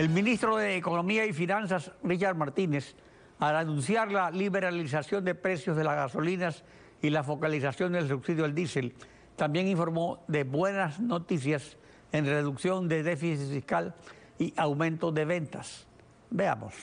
El ministro de Economía y Finanzas, Richard Martínez, al anunciar la liberalización de precios de las gasolinas y la focalización del subsidio al diésel, también informó de buenas noticias en reducción de déficit fiscal y aumento de ventas. Veamos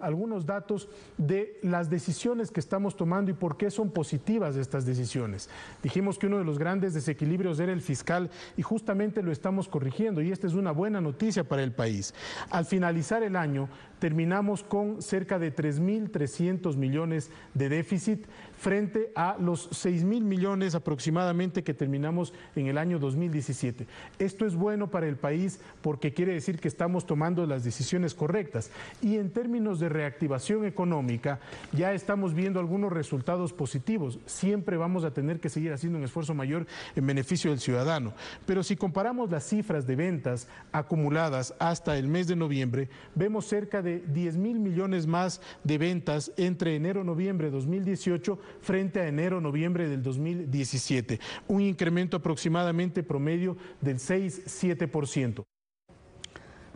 algunos datos de las decisiones que estamos tomando y por qué son positivas estas decisiones. Dijimos que uno de los grandes desequilibrios era el fiscal y justamente lo estamos corrigiendo, y esta es una buena noticia para el país. Al finalizar el año terminamos con cerca de 3.300 millones de déficit frente a los 6.000 millones aproximadamente que terminamos en el año 2017. Esto es bueno para el país porque quiere decir que estamos tomando las decisiones correctas, y en términos de reactivación económica ya estamos viendo algunos resultados positivos. Siempre vamos a tener que seguir haciendo un esfuerzo mayor en beneficio del ciudadano, pero si comparamos las cifras de ventas acumuladas hasta el mes de noviembre, vemos cerca de 10.000 millones más de ventas entre enero-noviembre de 2018 frente a enero-noviembre del 2017, un incremento aproximadamente promedio del 6-7%.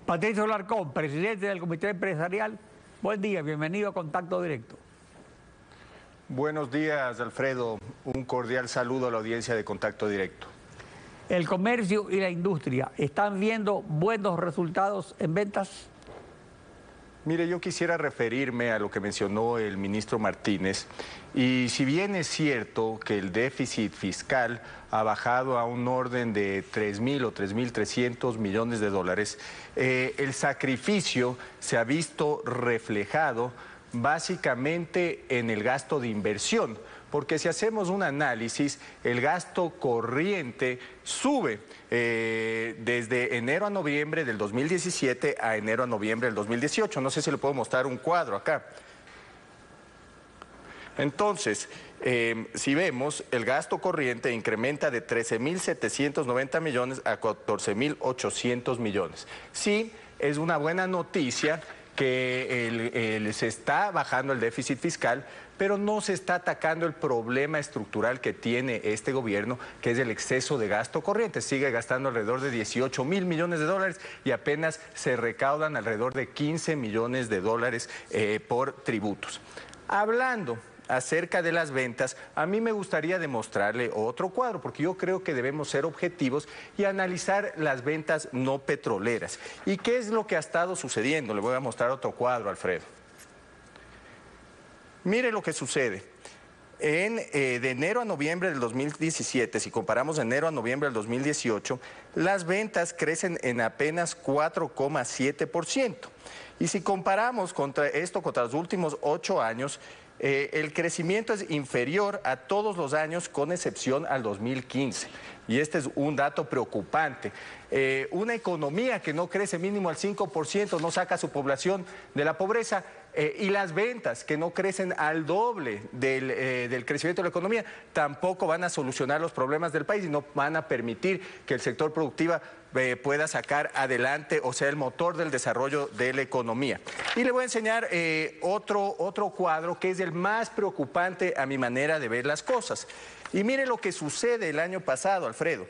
Patricio Larcón, presidente del Comité Empresarial. Buen día, bienvenido a Contacto Directo. Buenos días, Alfredo. Un cordial saludo a la audiencia de Contacto Directo. ¿El comercio y la industria están viendo buenos resultados en ventas? Mire, yo quisiera referirme a lo que mencionó el ministro Martínez, y si bien es cierto que el déficit fiscal ha bajado a un orden de 3.000 o 3.300 millones de dólares, el sacrificio se ha visto reflejado básicamente en el gasto de inversión, porque si hacemos un análisis, el gasto corriente sube desde enero a noviembre del 2017 a enero a noviembre del 2018. No sé si le puedo mostrar un cuadro acá. Entonces, si vemos, el gasto corriente incrementa de 13.790 millones a 14.800 millones. Sí, es una buena noticia que se está bajando el déficit fiscal, pero no se está atacando el problema estructural que tiene este gobierno, que es el exceso de gasto corriente. Sigue gastando alrededor de 18.000 millones de dólares y apenas se recaudan alrededor de 15 millones de dólares por tributos. Hablando acerca de las ventas, a mí me gustaría demostrarle otro cuadro, porque yo creo que debemos ser objetivos y analizar las ventas no petroleras. ¿Y qué es lo que ha estado sucediendo? Le voy a mostrar otro cuadro, Alfredo. Mire lo que sucede. De enero a noviembre del 2017, si comparamos enero a noviembre del 2018, las ventas crecen en apenas 4,7%. Y si comparamos contra los últimos 8 años, el crecimiento es inferior a todos los años con excepción al 2015. Y este es un dato preocupante. Una economía que no crece mínimo al 5%, no saca a su población de la pobreza, y las ventas que no crecen al doble del crecimiento de la economía, tampoco van a solucionar los problemas del país y no van a permitir que el sector productivo pueda sacar adelante, o sea, el motor del desarrollo de la economía. Y le voy a enseñar otro cuadro que es el más preocupante a mi manera de ver las cosas. Y mire lo que sucede el año pasado, Alfredo.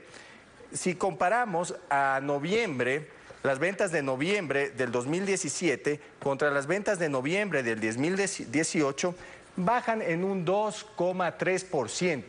Si comparamos a noviembre, las ventas de noviembre del 2017 contra las ventas de noviembre del 2018, bajan en un 2,3%.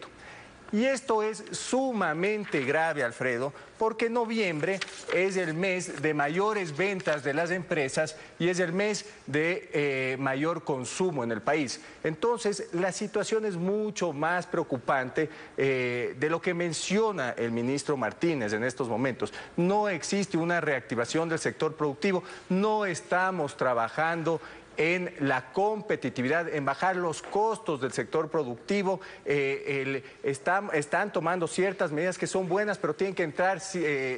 Y esto es sumamente grave, Alfredo, porque noviembre es el mes de mayores ventas de las empresas y es el mes de mayor consumo en el país. Entonces, la situación es mucho más preocupante de lo que menciona el ministro Martínez en estos momentos. No existe una reactivación del sector productivo, no estamos trabajando en la competitividad, en bajar los costos del sector productivo. Están tomando ciertas medidas que son buenas, pero tienen que entrar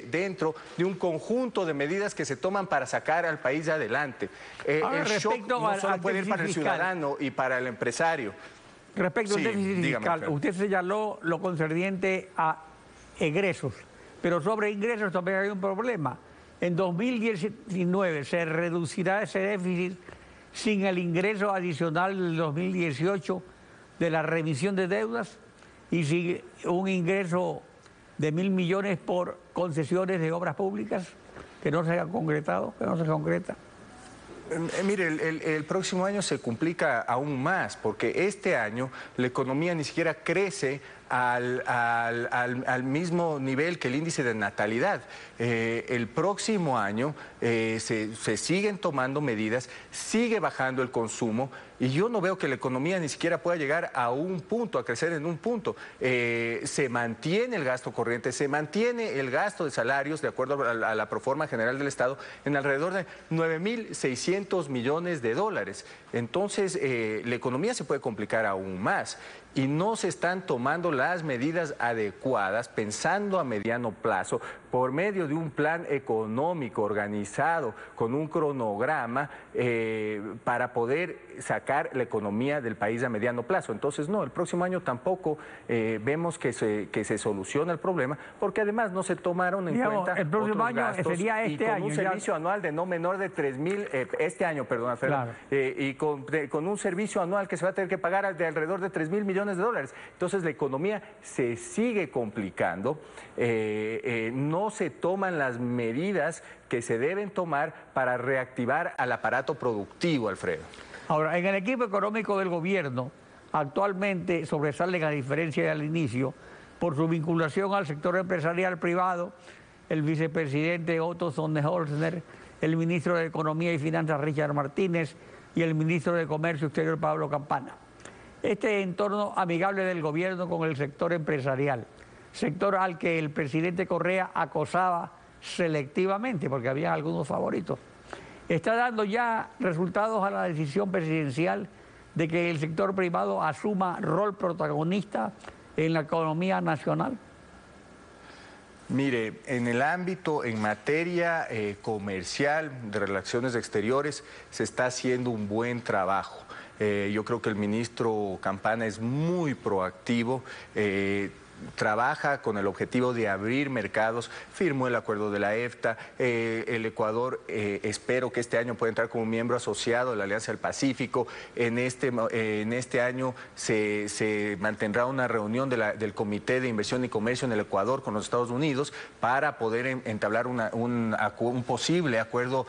dentro de un conjunto de medidas que se toman para sacar al país adelante. Ahora, el shock no solo puede ir para el ciudadano y para el empresario. Respecto al déficit fiscal, usted señaló lo concerniente a egresos, pero sobre ingresos también hay un problema. En 2019 se reducirá ese déficit sin el ingreso adicional del 2018 de la remisión de deudas y sin un ingreso de 1.000 millones por concesiones de obras públicas que no se ha concretado, que no se concreta. Mire, el próximo año se complica aún más, porque este año la economía ni siquiera crece al mismo nivel que el índice de natalidad. El próximo año se siguen tomando medidas, sigue bajando el consumo y yo no veo que la economía ni siquiera pueda llegar a un punto, a crecer en un punto. Se mantiene el gasto corriente, se mantiene el gasto de salarios, de acuerdo a la Proforma General del Estado, en alrededor de 9.600 millones de dólares. Entonces, la economía se puede complicar aún más y no se están tomando las medidas adecuadas, pensando a mediano plazo, por medio de un plan económico organizado, con un cronograma, para poder sacar la economía del país a mediano plazo. Entonces, no, el próximo año tampoco vemos que se soluciona el problema, porque además no se tomaron en cuenta el próximo otros año gastos, sería este y con año, un servicio anual de no menor de 3.000, este año, perdón, Alfredo, claro. Y con un servicio anual que se va a tener que pagar de alrededor de 3.000 millones de dólares. Entonces, la economía se sigue complicando, no se toman las medidas que se deben tomar para reactivar al aparato productivo, Alfredo. Ahora, en el equipo económico del gobierno, actualmente sobresalen, a diferencia del inicio, por su vinculación al sector empresarial privado, el vicepresidente Otto Sonnenholzner, el ministro de Economía y Finanzas Richard Martínez y el ministro de Comercio Exterior Pablo Campana. Este entorno amigable del gobierno con el sector empresarial, sector al que el presidente Correa acosaba selectivamente, porque había algunos favoritos, está dando ya resultados a la decisión presidencial de que el sector privado asuma rol protagonista en la economía nacional. Mire, en el ámbito, en materia comercial, de relaciones exteriores, se está haciendo un buen trabajo. Yo creo que el ministro Campana es muy proactivo, trabaja con el objetivo de abrir mercados, firmó el acuerdo de la EFTA, el Ecuador espero que este año pueda entrar como miembro asociado de la Alianza del Pacífico. En este año se mantendrá una reunión del Comité de Inversión y Comercio en el Ecuador con los Estados Unidos para poder entablar un posible acuerdo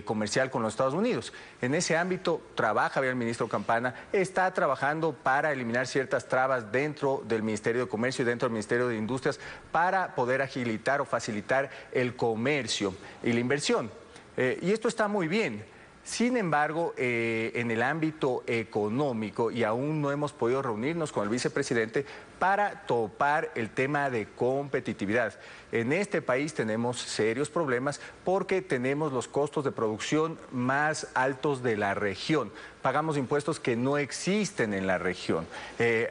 comercial con los Estados Unidos. En ese ámbito trabaja bien el ministro Campana, está trabajando para eliminar ciertas trabas dentro del Ministerio de Comercio y dentro del Ministerio de Industrias para poder agilitar o facilitar el comercio y la inversión. Y esto está muy bien. Sin embargo, en el ámbito económico, y aún no hemos podido reunirnos con el vicepresidente para topar el tema de competitividad. En este país tenemos serios problemas porque tenemos los costos de producción más altos de la región. Pagamos impuestos que no existen en la región.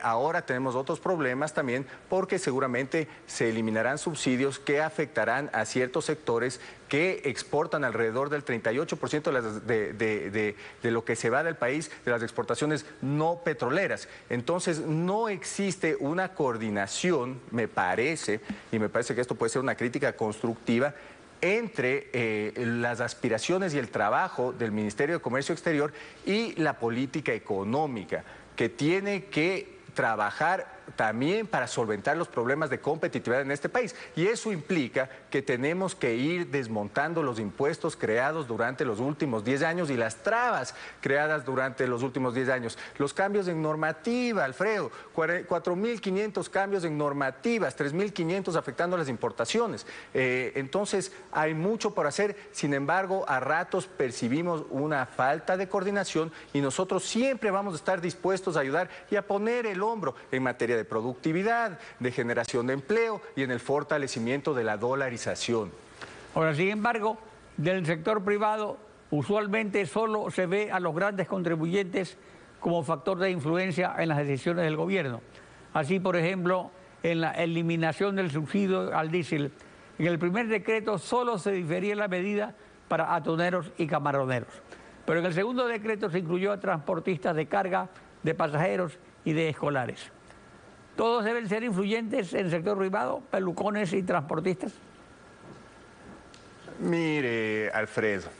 Ahora tenemos otros problemas también porque seguramente se eliminarán subsidios que afectarán a ciertos sectores que exportan alrededor del 38% de lo que se va del país, de las exportaciones no petroleras. Entonces, no existe una coordinación, me parece, y me parece que esto puede ser una crítica constructiva, entre las aspiraciones y el trabajo del Ministerio de Comercio Exterior y la política económica, que tiene que trabajar también para solventar los problemas de competitividad en este país. Y eso implica que tenemos que ir desmontando los impuestos creados durante los últimos 10 años y las trabas creadas durante los últimos 10 años. Los cambios en normativa, Alfredo, 4.500 cambios en normativas, 3.500 afectando las importaciones. Entonces, hay mucho por hacer. Sin embargo, a ratos percibimos una falta de coordinación y nosotros siempre vamos a estar dispuestos a ayudar y a poner el hombro en materia de productividad, de generación de empleo y en el fortalecimiento de la dolarización. Ahora, sin embargo, del sector privado usualmente solo se ve a los grandes contribuyentes como factor de influencia en las decisiones del gobierno. Así, por ejemplo, en la eliminación del subsidio al diésel, en el primer decreto solo se difería la medida para atuneros y camaroneros. Pero en el segundo decreto se incluyó a transportistas de carga, de pasajeros y de escolares. ¿Todos deben ser influyentes en el sector privado, pelucones y transportistas? Mire, Alfredo,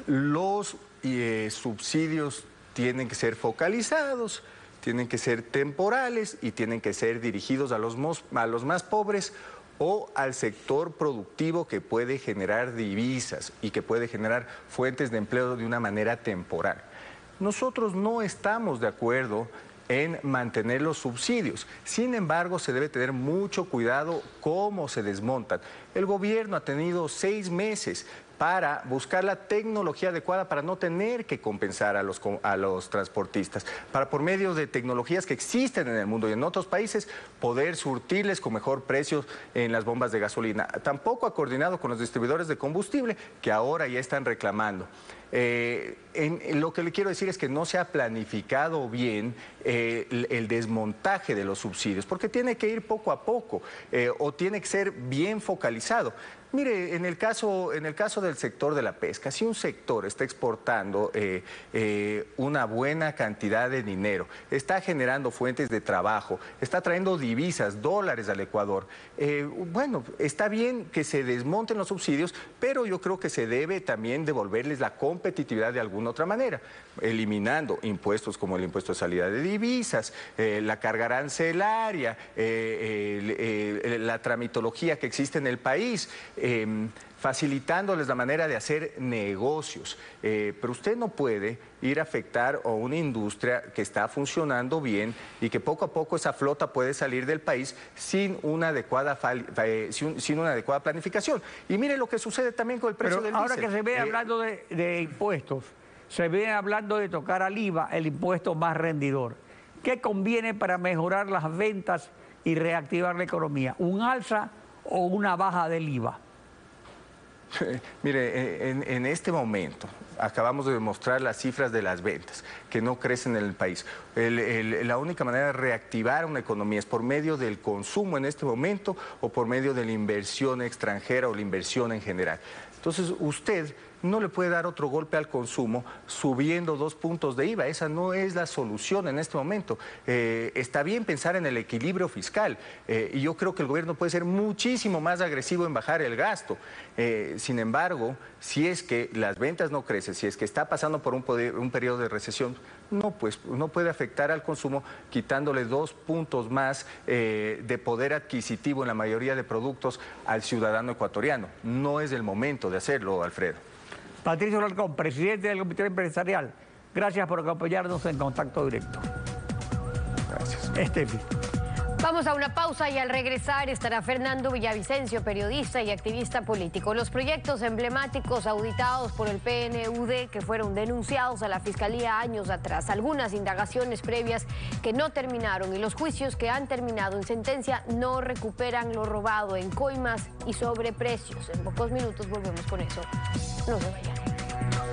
los subsidios tienen que ser focalizados, tienen que ser temporales y tienen que ser dirigidos a los más pobres o al sector productivo que puede generar divisas y que puede generar fuentes de empleo de una manera temporal. Nosotros no estamos de acuerdo en mantener los subsidios. Sin embargo, se debe tener mucho cuidado cómo se desmontan. El gobierno ha tenido 6 meses para buscar la tecnología adecuada para no tener que compensar a los transportistas, para por medio de tecnologías que existen en el mundo y en otros países poder surtirles con mejor precio en las bombas de gasolina. Tampoco ha coordinado con los distribuidores de combustible que ahora ya están reclamando. Lo que le quiero decir es que no se ha planificado bien el desmontaje de los subsidios, porque tiene que ir poco a poco o tiene que ser bien focalizado. Mire, en el caso del sector de la pesca, si un sector está exportando una buena cantidad de dinero, está generando fuentes de trabajo, está trayendo divisas, dólares al Ecuador, bueno, está bien que se desmonten los subsidios, pero yo creo que se debe también devolverles la competitividad de alguna otra manera, eliminando impuestos como el impuesto de salida de divisas, la carga arancelaria, la tramitología que existe en el país, facilitándoles la manera de hacer negocios. Pero usted no puede ir a afectar a una industria que está funcionando bien y que poco a poco esa flota puede salir del país sin una adecuada planificación. Y mire lo que sucede también con el precio del diésel. Ahora que se ve hablando de impuestos, se ve hablando de tocar al IVA, el impuesto más rendidor. ¿Qué conviene para mejorar las ventas y reactivar la economía? ¿Un alza o una baja del IVA? Mire, en este momento acabamos de demostrar las cifras de las ventas que no crecen en el país. La única manera de reactivar una economía es por medio del consumo en este momento o por medio de la inversión extranjera o la inversión en general. Entonces usted no le puede dar otro golpe al consumo subiendo 2 puntos de IVA. Esa no es la solución en este momento. Está bien pensar en el equilibrio fiscal y yo creo que el gobierno puede ser muchísimo más agresivo en bajar el gasto. Sin embargo, si es que las ventas no crecen, si es que está pasando por un periodo de recesión, no puede afectar al consumo quitándole 2 puntos más de poder adquisitivo en la mayoría de productos al ciudadano ecuatoriano. No es el momento de hacerlo, Alfredo. Patricio Alarcón, presidente del Comité Empresarial, gracias por acompañarnos en Contacto Directo. Gracias. Estefi. Vamos a una pausa y al regresar estará Fernando Villavicencio, periodista y activista político. Los proyectos emblemáticos auditados por el PNUD que fueron denunciados a la Fiscalía años atrás, algunas indagaciones previas que no terminaron y los juicios que han terminado en sentencia no recuperan lo robado en coimas y sobreprecios. En pocos minutos volvemos con eso. No se vayan.